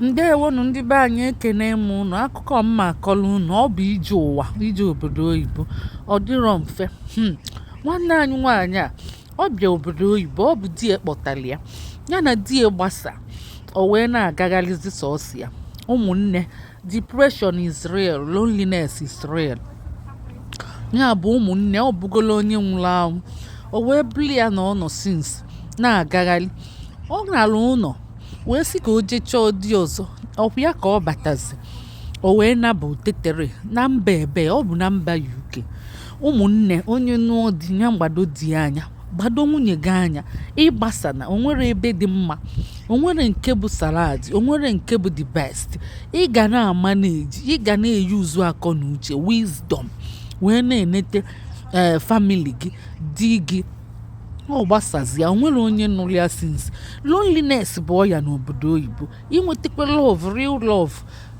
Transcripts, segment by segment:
Ndewonu ndị be anyị, ekene m unu. Akụkọ mma akọlụ unu, ọ bụ ije ụwa, ije obodo oyibo, ọ dịrọ mfe. Nwanne anyị nwaanyị a, ọ bịa obodo oyibo, ọ bụ di ya kpọtara ya, ya na di ya gbasa, o wee na-agagharịzi sọọsọ ya. Ụmụnne, depression is real, loneliness is real. Ya bụ ụmụnne, ọ bụgolo onye nwụrụ anwụ, o wee buli ya na ọ nọ since na-agagharị. Ọ nara ụlọ wee sị ka o jee chọọ di ọzọ, ọkwa ya ka ọ batazi, o wee naba otetere na mba ebe, ọ bụ na mba UK. Ụmụnne, onye nụọ di ya gbado di anya, gbado nwunye gị anya, ịgbasa na onwere ebe dị mma, onwere nke bụ salad, onwere nke bụ the best. Ị ga na-ama na-eji, ị ga na-eyi uzu akọ na uche, wisdom, wee na-enete family gị, di gị. Ọ gbasazia, onwere onye nụrụ ya since. Loneliness bụ ọya n'obodo oyibo. Inwetakwa love, real love,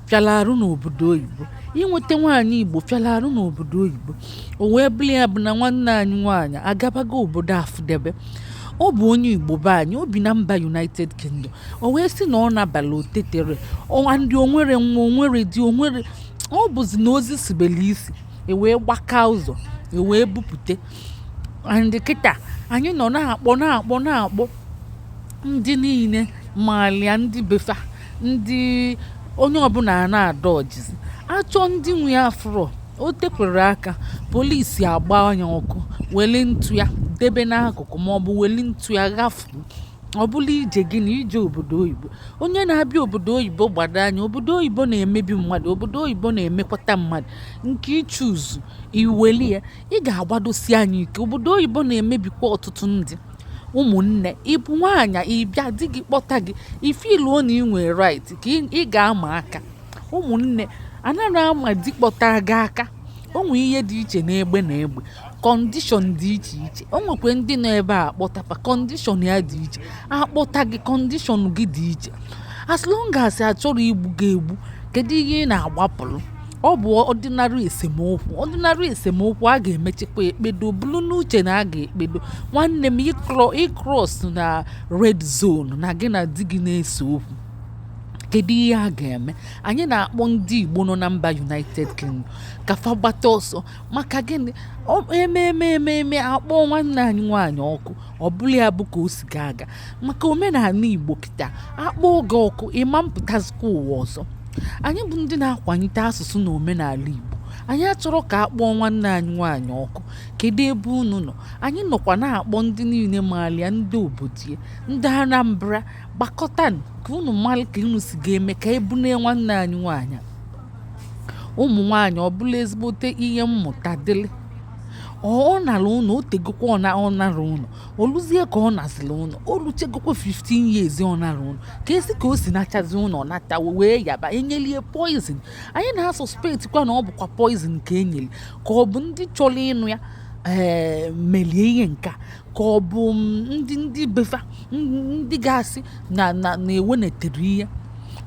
pịala arụ n'obodo oyibo. Inweta nwaanyị Igbo pịala arụ n'obodo oyibo. O wee bụli ya bụ na nwanne anyị nwaanyị agabago obodo Afụdebe. Ọ bụ onye Igbo be anyị, o bi na mba United Kingdom. O wee sị na ọ nabala otetere, ndị onwere nwa, onwere di, onwere, ọ bụzi na ozi sibeli isi, e wee gbaka ụzọ, e wee bupute. And kịta anyị nọ na-akpọ ndị niile malia, ndị befa, ndị onye ọbụla na-ada ọjizi, achọ ndị nwe ya afro. O tekwere aka, polisi agba anya ọkụ, weli ntụ ya debe n'akụkụ, maọbụ weli ntụ ya ghafu. Ọ bụla ije gị na ije obodo oyibo. Onye na-abịa obodo oyibo gbado anya, obodo oyibo na-emebi mmadụ, obodo oyibo na-emekwata mmadụ. Nke ichuzu iweli ya, ị ga-agbadosi anya ike. Obodo oyibo na-emebikwa ọtụtụ ndị. Ụmụnne, ịbụ nwaanyị, ịbịa di gị kpọta gị, ifiluo na ị nwere right ka ị ga-ama aka. Ụmụnne, anaghị ama di kpọta gị aka. O nwere ihe dị iche na egbe na egbe, kọndishọn dị iche iche. O nwekwe ndị nọ ebe a akpọtapa, kọndishọn ya dị iche. Akpọta gị, kọndishọn gị dị iche. As long as a chọrọ igbu gị egbu, kedu ihe ị na-agbapụrụ? Ọ bụ ọdịnarị esemokwu. Ọdịnarị esemokwu a ga-emechekwa ekpedo, bụrụ n'uche na a ga-ekpedo. Nwanne m, ịkros na red zone na gị na di gị na-ese okwu, kedu ihe a ga-eme? Anyị na-akpọ ndị Igbo nọ na mba United Kingdom ka fa gbata ọsọ. Maka gịnị? Ememe akpọ nwanne anyị nwaanyị ọkụ, ọ bụla ya bụ ka o si ga-aga. Maka omenala Igbo kịta, akpọ oge ọkụ, ịma mpụtazikwa ụwa ọzọ. Anyị bụ ndị na-akwanyite asụsụ na omenala Igbo. Anyị achọrọ ka akpọọ nwanne anyị nwaanyị ọkụ. Kedu ebe unu nọ? Anyị nọkwa na-akpọ ndị niile malia, ndị obodo, ndị Anambra, gbakọta ka unu mara ka unu si ga-eme ka ebune nwanne anyị nwaanyị. Ụmụ nwaanyị, ọ bụla ezigbote ihe mmụta dịrị. Ọ nara ụnọ, o tegokwa ọ nara ụnọ, oluzie ka ọ naziri ụnọ, o luchegokwa 15 years ọ nara ụnọ. Ka esi ka o si nachazi ụnọ nata wee yaba enyelie poison. Anyị na-asọspekt kwa na ọ bụkwa poison ka enyeli, ka ọ bụ ndị chọrọ ịnụ ya melie ihe nka, ka ọ bụ ndị befa, ndị gasị na-ewenetere ihe.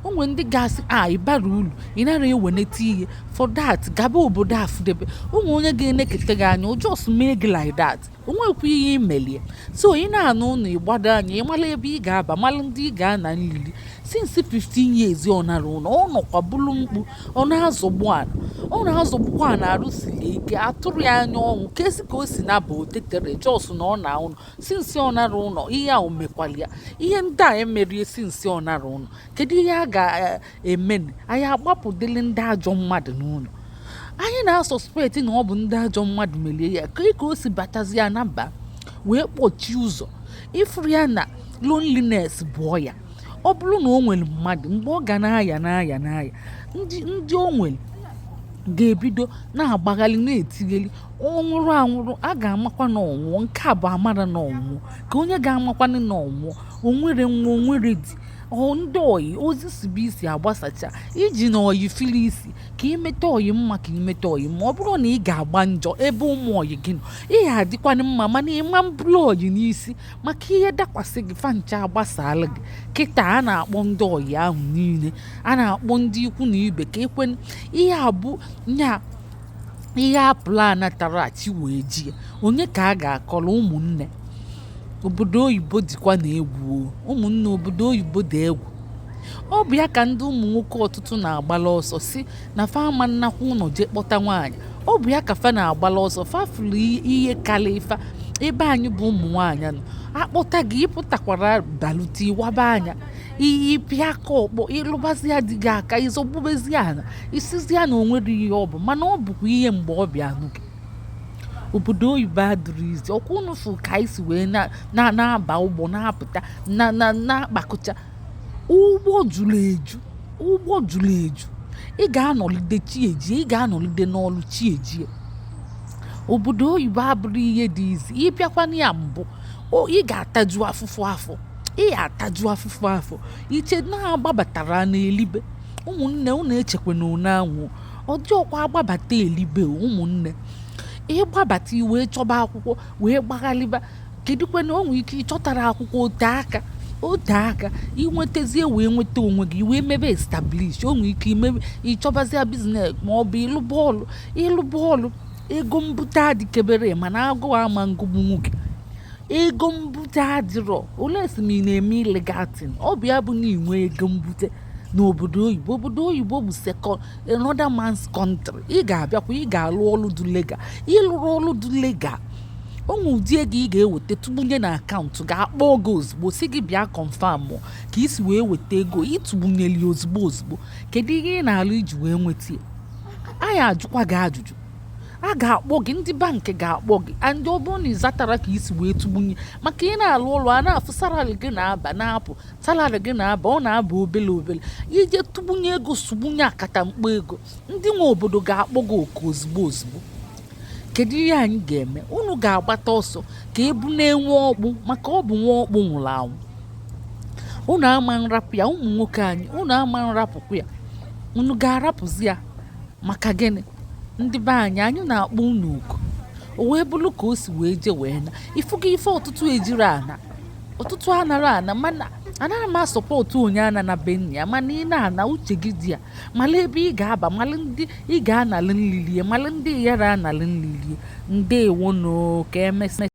O nwere ndị gasị ịbara uru, ị nara eweneta ihe for that, gaba obodo Afụdebe. Ụmụ onye ga-enekete gị anya, o just mee gị like that. O nwekwa ihe imelie. So ị na-anụ ụlọ, ịgbado anya, ịmala ebe ị ga-aba, mala ndị ị ga-ana nlili. Since 15 years ọ nara ụlọ, ọ nọkwa bụrụ mkpu, ọ na-azọgbukwa na arụsili ike, atụrụ ya anya ọnwụ. Ka esi ka o si naba otetere jos na ọ na ụlọ. Since ọ nara ụlọ, ihe a o mekwala ya. Ihe ndị a emerie since ọ nara ụlọ. Kedu ihe a ga-eme? Anyị agbapụdịrị ndị ajọ mmadụ n'ụlọ. Anyị na-asọspekt na ọ bụ ndị ajọ mmadụ merie ya. Ka o si batazi ya na mba, wee kpọchie ụzọ. Ifuru ya na loneliness bụ ọya. Ọ bụrụ na o nwere mmadụ, mgbe ọ ga na-aya ndị o nwere ga-ebido na-agbaghalị, na-etigheli. Ọ nwụrụ anwụrụ, a ga-amakwa na ọnwụọ. Nke a bụ amara na ọnwụọ. Ka onye ga-amakwana na ọnwụọ, onwere nwa, onwere di. Ndị oyi, ozi sibu isi agbasacha iji na oyi fili isi, ka imeta oyi mma, ka imeta oyi ma ọ bụrụ na ị ga-agba njọ ebe ụmụ oyi gị nọ. Ị ga-adịkwana mma, mana ịma mbụlụ oyi n'isi, maka ihe dakwasị gị fancha agbasala gị. Kịta a na-akpọ ndị oyi ahụ niile, a na-akpọ ndị ikwu na ibe ka ekwen ihe abụ nya ihe apụl anatara achi wee ji ya. Onye ka a ga-akọrọ? Ụmụnne, obodo oyibo dịkwa na egwu. Ụmụnne, obodo oyibo dị egwu. ọ bụ ya ka ndị ụmụ nwoke ọtụtụ na-agbala ọsọ si na fama nnakwu ụlọ jee kpọta nwaanyị. Ọ bụ ya ka fa na-agbala ọsọ fafụrụ ihe kalifa ebe anyị bụ ụmụ nwaanyị nọ akpọta gị ịpụtakwara balute iwaba anya iyi pịa aka ọkpọ ịlụbazia dị gị aka ịzọgbubezi ana isizia na onwere ihe ọ bụ mana ọ bụkwa ihe mgbe ọ bịa nụ gị. Obodo oyibo adịrị izi ọkwa unu fụ ka anyị si wee na-aba ụgbọ na-apụta na-akpakọcha ụgbọ juru eju ị ga-anọlide chieji ị ga-anọlide n'ọlụ chieji. Obodo oyibo abụrụ ihe dị izi ịbịakwana ya mbụ ị ga-ataju afụfụ afọ iche na-agbabatara n'elibe. Ụmụnne unu echekwa na one anwụ ọ dị ọkwa agbabata elibe ụmụnne ịgbabata iwe chọba akwụkwọ wee gbaghalịba kedụkwana o nwere ike ịchọtara akwụkwọ ote aka inwetazie wee nweta onwe gị wee mebe establish o nwere ike imebe ịchọbazia biznes ma ọ bụ ịlụ bọọlụ ego mbute adịkebere mana agụụ ama ngụgbu nwoke ego mbute adịrọ ole esi m ị na-eme ilegatin ọ bụ ya bụ na inwe ego mbute n'obodo oyibo bụ second another man's country. Ị ga-abịakwa ị ga-alụ ọlụ dị legal ịlụrụ ọlụ dị legal onwe ụdị ego ị ga-eweta tụgbunye na akaụntụ ga-akpọ oge ozugbo si gị bịa confirm ka isi wee weta ego ịtụgbunyeli ozugbo kedu ihe ị na-alụ iji wee nweta ya. Anyị ajụkwa gị ajụjụ a ga-akpọ gị ndị bankị ga-akpọ gị and ọ bụrụ na ịzatara ka isi wee tụgbunye maka ị na-alụ ụlọ a na-afụ salari gị na-aba na-apụ salari gị na-aba ọ na-aba obele ije tụgbunye ego sugbunye akata mkpọ ego ndị nwe obodo ga-akpọ gị oku ozugbo. Kedu ihe anyị ga-eme? Unu ga-agbata ọsọ ka ebu na-enwe ọkpụ maka ọ bụ nwa ọkpụ nwụrụ anwụ. Unu ama nrapụ ya ụmụ nwoke anyị unu ama nrapụkwu ya unu ga-arapụzi ya maka gịnị? Ndị be anyị na-akpọ unu oku o wee bụrụ ka o si wee je wee na ifuga ife ọtụtụ ejiri ana ọtụtụ anara ana mana anaghị m asọpọtụ onye ana na be nna ya mana ị na-ana uche gị dị ya mala ebe ị ga-aba mala ndị ị ga-analị nlilie mala ndị yara analị nlilie ndeewo no ka emesịa.